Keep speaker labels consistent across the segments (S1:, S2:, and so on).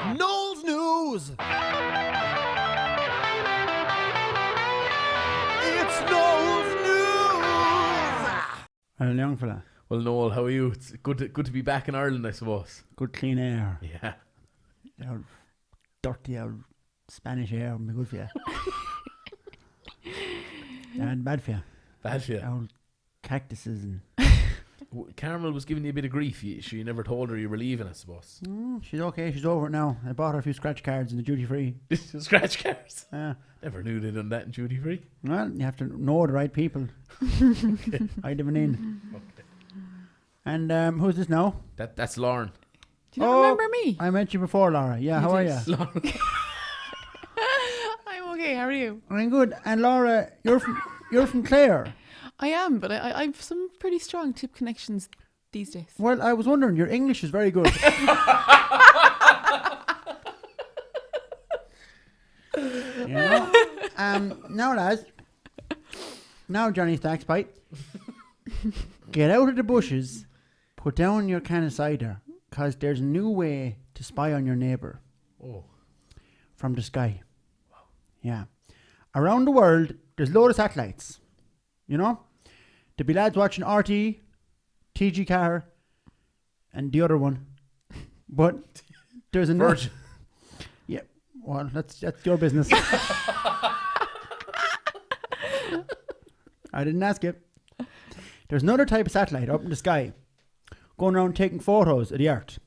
S1: Noel's News! It's Noel's News!
S2: Well, young fella.
S3: Well, Noel, how are you? It's good to be back in Ireland, I suppose.
S2: Good clean air.
S3: Yeah.
S2: Old dirty old Spanish air would be good for you. And bad for you.
S3: Bad for you.
S2: Old cactuses and...
S3: Carmel was giving you a bit of grief. You never told her you were leaving, I suppose.
S2: She's okay. She's over it now. I bought her a few scratch cards in the duty free.
S3: Scratch cards?
S2: Yeah.
S3: Never knew they'd done that in duty free.
S2: Well, you have to know the right people.
S3: Okay.
S2: I live in.
S3: Okay.
S2: And who's this now?
S3: That's Lauren.
S4: Do you not remember me?
S2: I met you before, Laura. Yeah, how are you?
S3: Lauren.
S4: I'm okay. How are you?
S2: I'm good. And Laura, you're from Clare.
S4: I am, but I've some pretty strong tip connections these days.
S2: Well, I was wondering, your English is very good. You know? Now, lads. Now, Johnny's tax bite. Get out of the bushes. Put down your can of cider. Because there's a new way to spy on your neighbour.
S3: Oh.
S2: From the sky. Wow. Yeah. Around the world, there's loads of satellites. You know? There'll be lads watching RT, TG Car, and the other one. But there's another.
S3: Virgin.
S2: Yeah. Well, that's your business. I didn't ask you. There's another type of satellite up in the sky going around taking photos of the earth.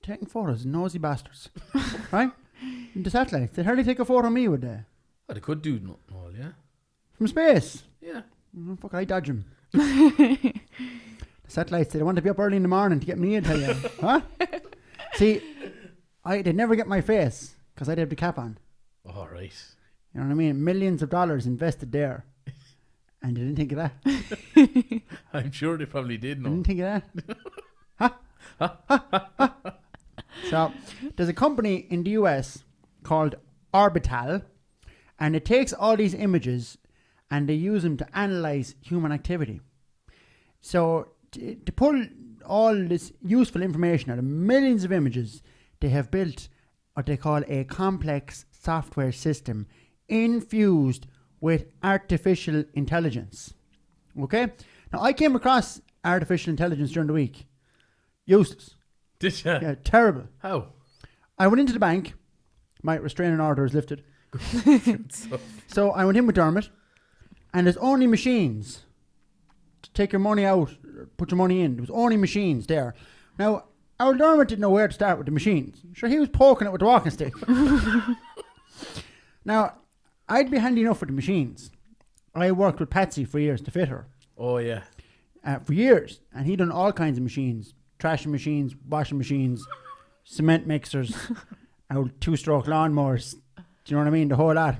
S2: Taking photos, nosy bastards. Right? The satellites, they'd hardly take a photo of me, would they?
S3: Oh, they could do Noel, yeah?
S2: From space.
S3: Yeah.
S2: Fuck, I dodge them. The satellites, they want to be up early in the morning to get me, I tell you. Huh? See, they'd never get my face because I'd have the cap on.
S3: All right.
S2: You know what I mean? Millions of dollars invested there. And they didn't think of that.
S3: I'm sure they probably did know.
S2: Didn't think of that. So, there's a company in the US called Orbital, and it takes all these images and they use them to analyze human activity. So, to pull all this useful information out of millions of images, they have built what they call a complex software system infused with artificial intelligence. Okay? Now, I came across artificial intelligence during the week. Useless.
S3: Did you?
S2: Yeah, terrible.
S3: How?
S2: I went into the bank. My restraining order is lifted.
S3: Good stuff.
S2: So I went in with Dermot, and there's only machines to take your money out, put your money in. There was only machines there. Now, our Dermot didn't know where to start with the machines. Sure, he was poking it with the walking stick. Now, I'd be handy enough with the machines. I worked with Patsy for years to fit her.
S3: Oh, yeah.
S2: For years. And he done all kinds of machines. Trashing machines, washing machines, cement mixers, two-stroke lawnmowers. Do you know what I mean? The whole lot.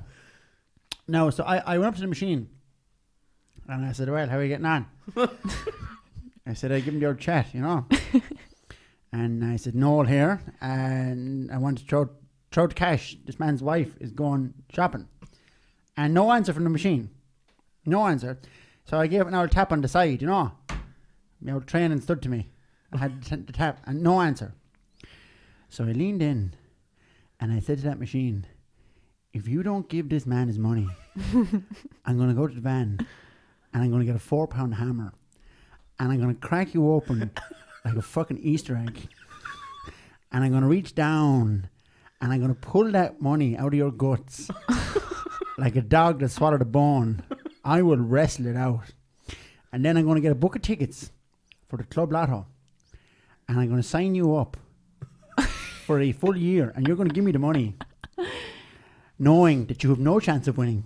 S2: No, so I went up to the machine. And I said, well, how are you getting on? I said, I give him the old chat, you know. And I said, Noel here. And I want to throw the cash. This man's wife is going shopping. And no answer from the machine. No answer. So I gave it an old tap on the side, you know. My old training stood to me. I had the tap and no answer. So I leaned in and I said to that machine, if you don't give this man his money, I'm going to go to the van and I'm going to get a 4-pound hammer and I'm going to crack you open like a fucking Easter egg. And I'm going to reach down and I'm going to pull that money out of your guts like a dog that swallowed a bone. I will wrestle it out. And then I'm going to get a book of tickets for the Club Lotto. And I'm going to sign you up for a full year. And you're going to give me the money, knowing that you have no chance of winning.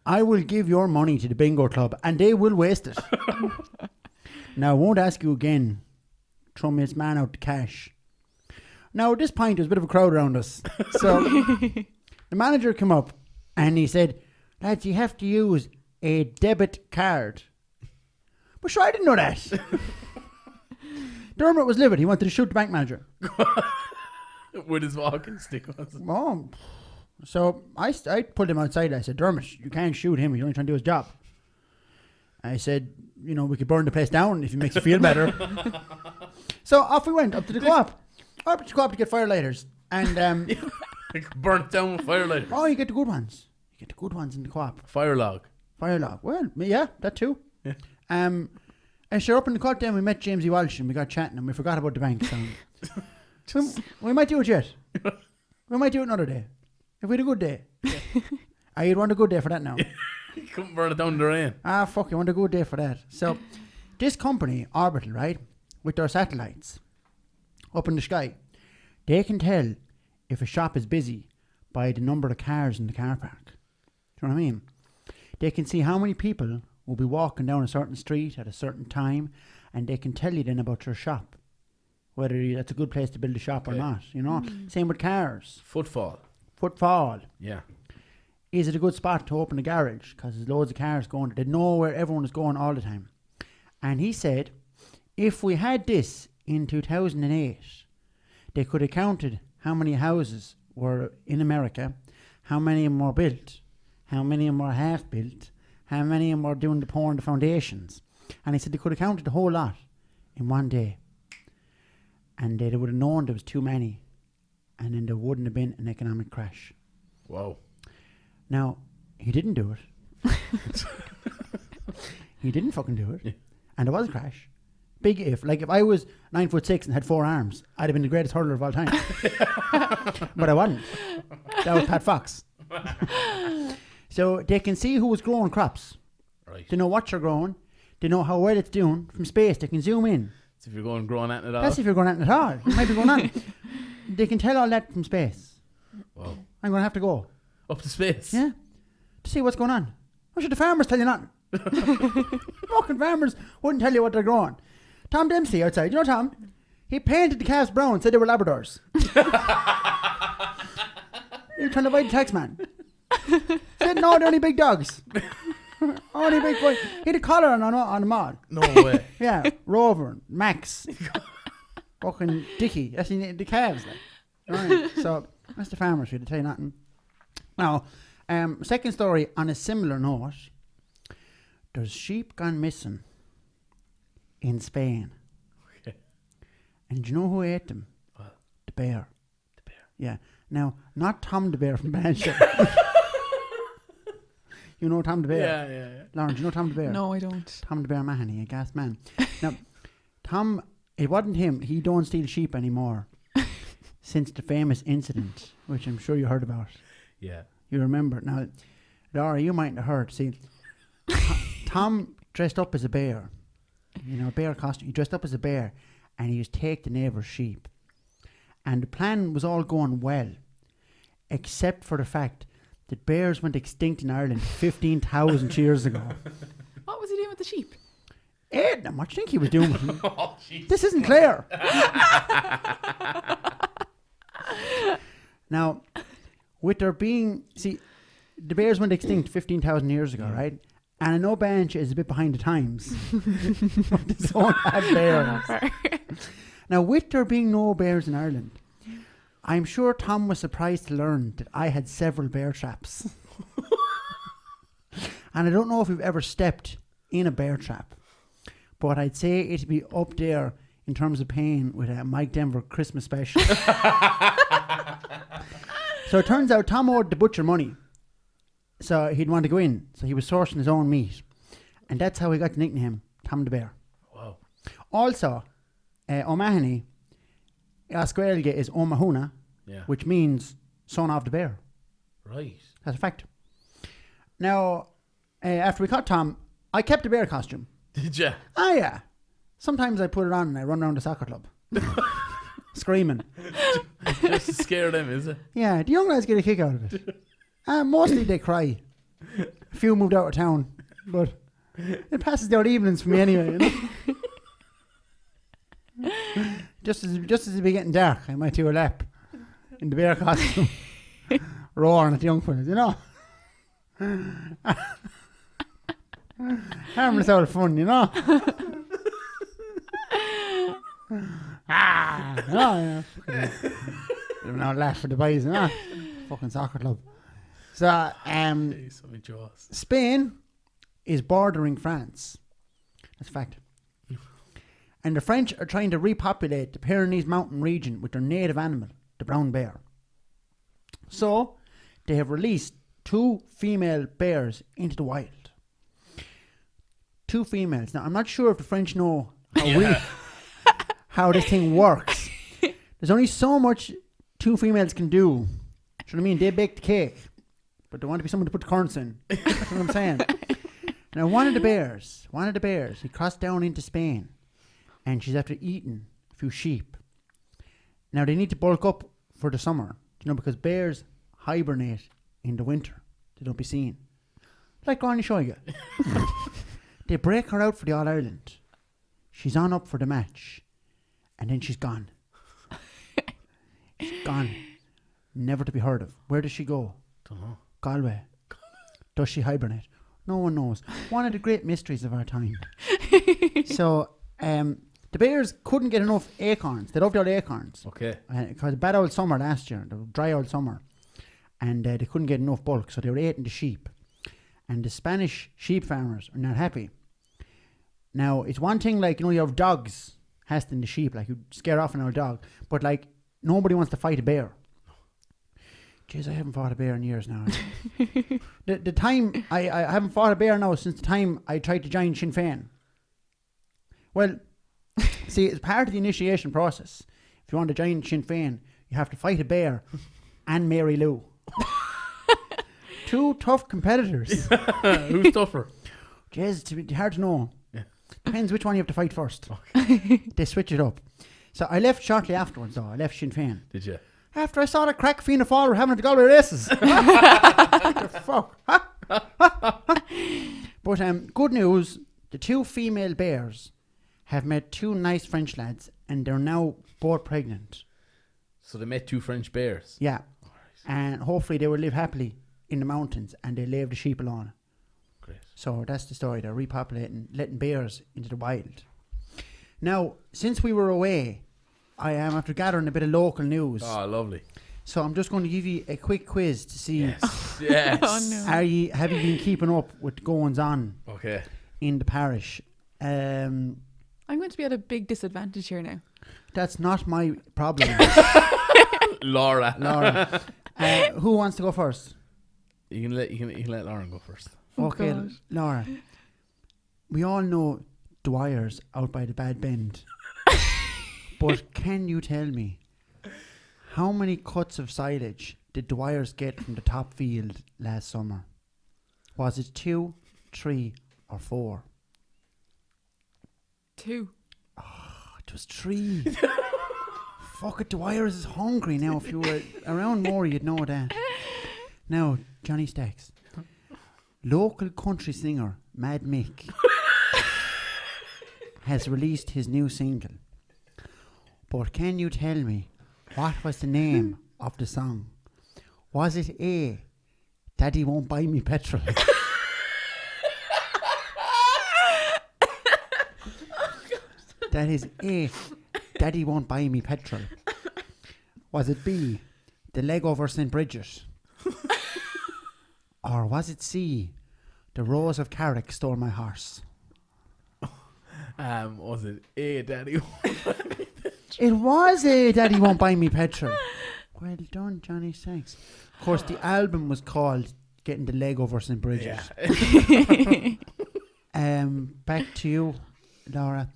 S2: I will give your money to the bingo club and they will waste it. Now, I won't ask you again. Throw me this man out the cash. Now, at this point, there's a bit of a crowd around us. So, the manager came up and he said, lads, you have to use a debit card. But sure, I didn't know that. Dermot was livid. He wanted to shoot the bank manager.
S3: With his walking stick.
S2: Oh. So I pulled him outside. I said, Dermot, you can't shoot him. He's only trying to do his job. I said, we could burn the place down if it makes you feel better. So off we went up to the co-op. Up to the co-op to get firelighters. And
S3: Burnt down with firelight.
S2: oh, you get the good ones. You get the good ones in the co-op.
S3: Fire log.
S2: Fire log. Well, yeah, that too.
S3: Yeah.
S2: And sure, up in the co-op then we met Jamesy Walsh and we got chatting and we forgot about the bank. So we might do it yet. We might do it another day. If we had a good day. You'd want a good day for that now.
S3: You couldn't burn it down in the rain.
S2: Fuck, you want a good day for that. So, this company, Orbital, right, with their satellites up in the sky, they can tell if a shop is busy by the number of cars in the car park. Do you know what I mean? They can see how many people will be walking down a certain street at a certain time, and they can tell you then about your shop, whether that's a good place to build a shop or not, you know? Same with cars.
S3: Footfall.
S2: Yeah. Is it a good spot to open a garage? Because there's loads of cars going. They know where everyone is going all the time. And he said, if we had this in 2008, they could have counted how many houses were in America, how many of them were built, how many of them were half built, how many of them were doing the pouring the foundations. And he said they could have counted the whole lot in one day. And they would have known there was too many. And then there wouldn't have been an economic crash.
S3: Wow.
S2: Now, he didn't do it. He didn't fucking do it.
S3: Yeah.
S2: And there was a crash. Big if. Like, if I was 9'6" and had 4 arms, I'd have been the greatest hurler of all time. But I wasn't. That was Pat Fox. So they can see who was growing crops.
S3: Right.
S2: They know what you're growing. They know how well it's doing. From space, they can zoom in.
S3: So if you're going growing at it all.
S2: That's if you're going at it at all. You might be going on. They can tell all that from space.
S3: Wow.
S2: I'm going to have to go.
S3: Up to space.
S2: Yeah. To see what's going on. Why should the farmers tell you nothing? Fucking farmers wouldn't tell you what they're growing. Tom Dempsey outside. You know Tom? He painted the calves brown, said they were Labradors. You're trying to avoid the tax man. Said no, they're only big dogs. Only big boy. He had a collar on them all.
S3: No way.
S2: Yeah. Rover, Max. Fucking Dickie. That's the calves. Like. Right. So that's the farmers here to tell you nothing. Now, second story on a similar note. There's sheep gone missing in Spain.
S3: Okay.
S2: And do you know who ate them?
S3: What?
S2: The bear.
S3: The bear.
S2: Yeah. Now, not Tom the Bear from Banshee. You know Tom the Bear?
S3: Yeah.
S2: Lauren, do you know Tom the Bear?
S4: No, I don't.
S2: Tom the Bear Mahoney, a gas man. Now, Tom, it wasn't him. He don't steal sheep anymore. Since the famous incident, which I'm sure you heard about.
S3: Yeah.
S2: You remember. Now, Laura, you mightn't have heard. See, Tom dressed up as a bear. You know, bear costume. He dressed up as a bear and he used to take the neighbour's sheep. And the plan was all going well, except for the fact that bears went extinct in Ireland 15,000 years ago.
S4: What was he doing with the sheep?
S2: Ed, now what do you think he was doing with them?
S3: Oh, jeez.
S2: This isn't clear. Now, with there being... See, the bears went extinct 15,000 years ago, right? And I know Banshee is a bit behind the times. But they don't have bears. Now, with there being no bears in Ireland, I'm sure Tom was surprised to learn that I had several bear traps. And I don't know if we've ever stepped in a bear trap, but I'd say it'd be up there in terms of pain with a Mike Denver Christmas special. So it turns out Tom owed the butcher money. So he'd want to go in. So he was sourcing his own meat. And that's how he got the nickname, Tom the Bear.
S3: Wow.
S2: Also, O'Mahony, Asquelga is O'Mahuna,
S3: Yeah.
S2: which means son of the bear.
S3: Right.
S2: That's a fact. Now, after we caught Tom, I kept the bear costume.
S3: Did you?
S2: Ah, yeah. Sometimes I put it on and I run around the soccer club. Screaming.
S3: Just to scare them, is it?
S2: Yeah, the young lads get a kick out of it. Mostly they cry. A few moved out of town, but it passes out evenings for me anyway, you know? Just as it be getting dark, I might do a lap in the bear costume, roaring at the young fellas, you know? Harmless out of fun, you know? Yeah. Now laugh for the boys, you know? Fucking soccer club. So,
S3: Jeez, I'm in jaws.
S2: Spain is bordering France. That's a fact. And the French are trying to repopulate the Pyrenees mountain region with their native animal, the brown bear. So, they have released 2 female bears into the wild. 2 females. Now, I'm not sure if the French know how this thing works. There's only so much 2 females can do. Do you know what I mean? They bake the cake, but they want to be someone to put the currants in. That's what I'm saying. Now, one of the bears, he crossed down into Spain, and she's after eating a few sheep. Now, they need to bulk up for the summer, because bears hibernate in the winter. They don't be seen. Like Granny show you. They break her out for the All-Ireland. She's on up for the match. And then she's gone. She's gone. Never to be heard of. Where does she go?
S3: Don't know.
S2: Galway. Does she hibernate? No one knows. One of the great mysteries of our time. So, the bears couldn't get enough acorns. They loved all acorns.
S3: Okay.
S2: Because bad old summer last year, the dry old summer. And they couldn't get enough bulk, so they were eating the sheep. And the Spanish sheep farmers are not happy. Now, it's one thing like, you have dogs hassling the sheep, like you scare off an old dog. But like, nobody wants to fight a bear. Jeez, I haven't fought a bear in years now. the time, I haven't fought a bear now since the time I tried to join Sinn Féin. Well, see, it's part of the initiation process. If you want to join Sinn Féin, you have to fight a bear and Mary Lou. 2 tough competitors.
S3: Who's tougher?
S2: Jeez, it's hard to know.
S3: Yeah.
S2: Depends which one you have to fight first.
S3: Okay.
S2: They switch it up. So I left shortly afterwards, though. I left Sinn Féin.
S3: Did you?
S2: After I saw the crack Fianna Fáil were having at the Galway races. What the fuck? But good news, the 2 female bears have met 2 nice French lads, and they're now both pregnant.
S3: So they met 2 French bears.
S2: Yeah. And hopefully they will live happily in the mountains and they leave the sheep alone.
S3: Great.
S2: So that's the story. They're repopulating, letting bears into the wild. Now, since we were away, I am after gathering a bit of local news.
S3: Oh, lovely.
S2: So I'm just going to give you a quick quiz to see.
S3: Yes. Yes.
S4: Oh, no.
S2: Have you been keeping up with the goings on
S3: Okay.
S2: in the parish?
S4: I'm going to be at a big disadvantage here now.
S2: That's not my problem.
S3: Laura.
S2: Laura. Who wants to go first?
S3: You can let Lauren go first.
S4: Oh,
S2: Okay,
S4: God.
S2: Laura. We all know Dwyer's out by the Bad Bend. But can you tell me how many cuts of silage did Dwyer's get from the top field last summer? Was it 2, 3 or 4?
S4: 2.
S2: It was 3. Fuck it, Dwyer's is hungry now. If you were around more, you'd know that. Now, Johnny Stacks. Local country singer Mad Mick has released his new single. But can you tell me what was the name of the song? Was it A, Daddy Won't Buy Me Petrol? That is A, Daddy Won't Buy Me Petrol. Was it B, The Leg Over St. Bridget? Or was it C, The Rose of Carrick Stole My Horse?
S3: Was it A, Daddy?
S2: It was A, Daddy Won't Buy Me Petrol. Well done, Johnny Shanks. Of course, the album was called Getting the Leg Over St. Bridget.
S3: Yeah.
S2: Back to you, Laura.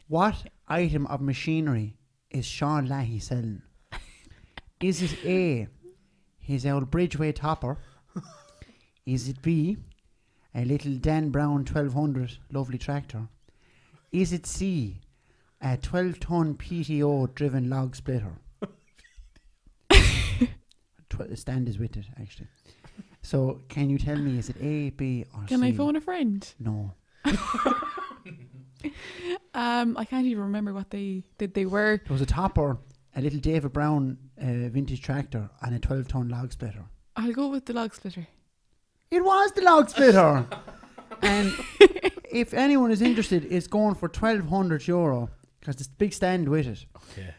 S2: What item of machinery is Sean Leahy selling? Is it A, his old Bridgeway topper? Is it B, a little Dan Brown 1200 lovely tractor? Is it C, a 12-ton PTO driven log splitter? The stand is with it, actually. So, can you tell me, is it A, B, or C?
S4: Can I phone a friend?
S2: No.
S4: I can't even remember what they were.
S2: There was a topper, a little David Brown vintage tractor, and a 12-ton log splitter.
S4: I'll go with the log splitter.
S2: It was the log splitter. And if anyone is interested, it's going for €1,200 because there's a big stand with it.
S3: Okay.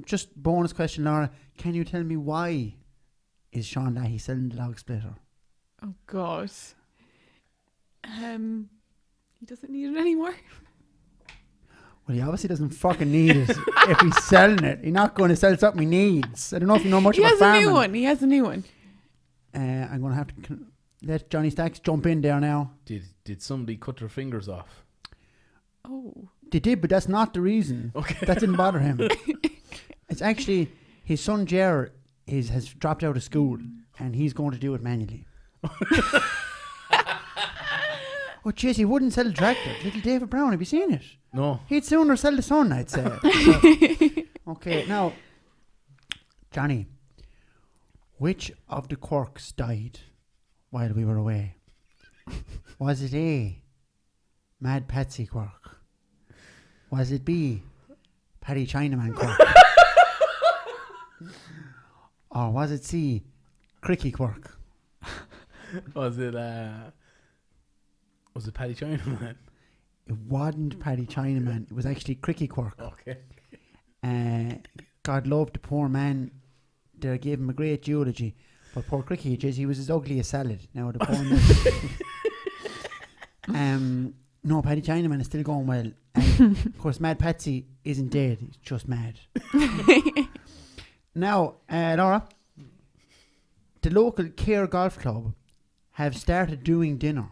S2: Just bonus question, Laura. Can you tell me why is Sean Leahy selling the log splitter?
S4: Oh God. He doesn't need it anymore.
S2: Well, he obviously doesn't fucking need it if he's selling it. He's not going to sell something he needs. I don't know if you know much
S4: He
S2: about
S4: has
S2: farming.
S4: a new one. He has a new one.
S2: I'm going to have to let Johnny Stacks jump in there now.
S3: Did somebody cut their fingers off?
S4: Oh.
S2: They did, but that's not the reason.
S3: Okay.
S2: That didn't bother him. It's actually his son Jer has dropped out of school and he's going to do it manually. Oh, jeez, he wouldn't sell a tractor. Little David Brown, have you seen it?
S3: No.
S2: He'd sooner sell the son, I'd say. Okay, now, Johnny, which of the Quirks died while we were away? Was it A, Mad Patsy Quirk? Was it B, Paddy Chinaman Quirk? Or was it C, Cricky Quirk?
S3: Was it Paddy Chinaman?
S2: It wasn't Paddy Chinaman. It was actually Cricky Quirk.
S3: Okay.
S2: God loved the poor man. They gave him a great eulogy. But poor Cricky, he was as ugly as salad. Now the poor man. No, Paddy Chinaman is still going well. And of course, Mad Patsy isn't dead. He's just mad. Now, Laura, the local Care Golf Club have started doing dinner.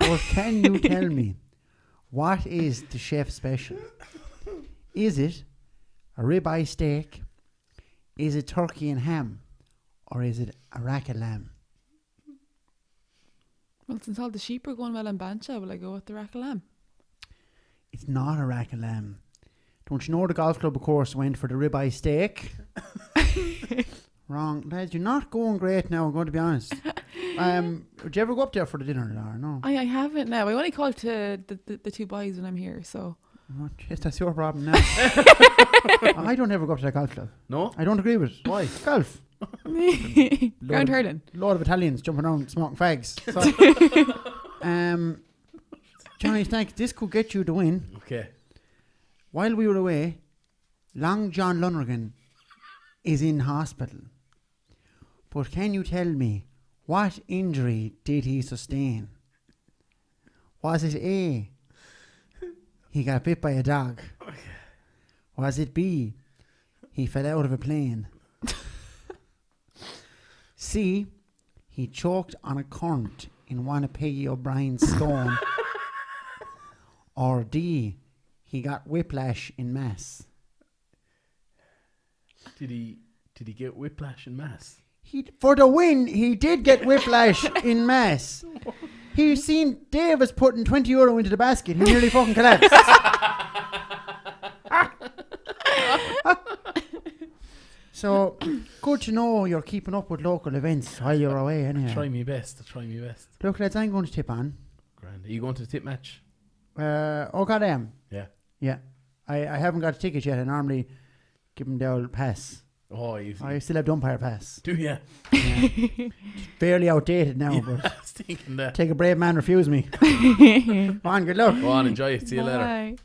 S2: But can you tell me, what is the chef special? Is it a ribeye steak? Is it turkey and ham? Or is it a rack of lamb?
S4: Well, since all the sheep are going well in Bancha, will I go with the rack of lamb?
S2: It's not a rack of lamb. Don't you know the golf club, of course, went for the ribeye steak? Wrong. Lads, you're not going great now, I'm going to be honest. Would you ever go up there for the dinner, or no?
S4: I haven't now. I only call to the two boys when I'm here, so.
S2: Oh, jeez, that's your problem now. I don't ever go up to that golf club.
S3: No?
S2: I don't agree with it.
S3: Why?
S2: Golf.
S4: Ground hurling.
S2: Load of Italians jumping around smoking fags. So, Johnny Snacks, this could get you the win.
S3: Okay.
S2: While we were away, Long John Lonergan is in hospital. But can you tell me, what injury did he sustain? Was it A, he got bit by a dog? Was it B, he fell out of a plane? C, he choked on a current in one of Peggy O'Brien's stone? Or D, he got whiplash in mass?
S3: Did he get whiplash in mass?
S2: For the win, he did get whiplash in mass. He seen Davis putting €20 into the basket. He nearly fucking collapsed. So, good to know you're keeping up with local events while you're away anyway.
S3: Try me best.
S2: Look, lads, I'm going to tip on.
S3: Grand. Are you going to the tip match?
S2: Oh, God, I am.
S3: Yeah.
S2: Yeah. I haven't got a ticket yet. I normally give them the old pass.
S3: Oh, you
S2: I still have the umpire pass.
S3: do ya?
S2: Yeah. Fairly outdated now,
S3: Yeah,
S2: but
S3: I was thinking that.
S2: take a brave man, refuse me. Come on, good luck.
S3: Go on, enjoy it. See you later.
S4: Bye.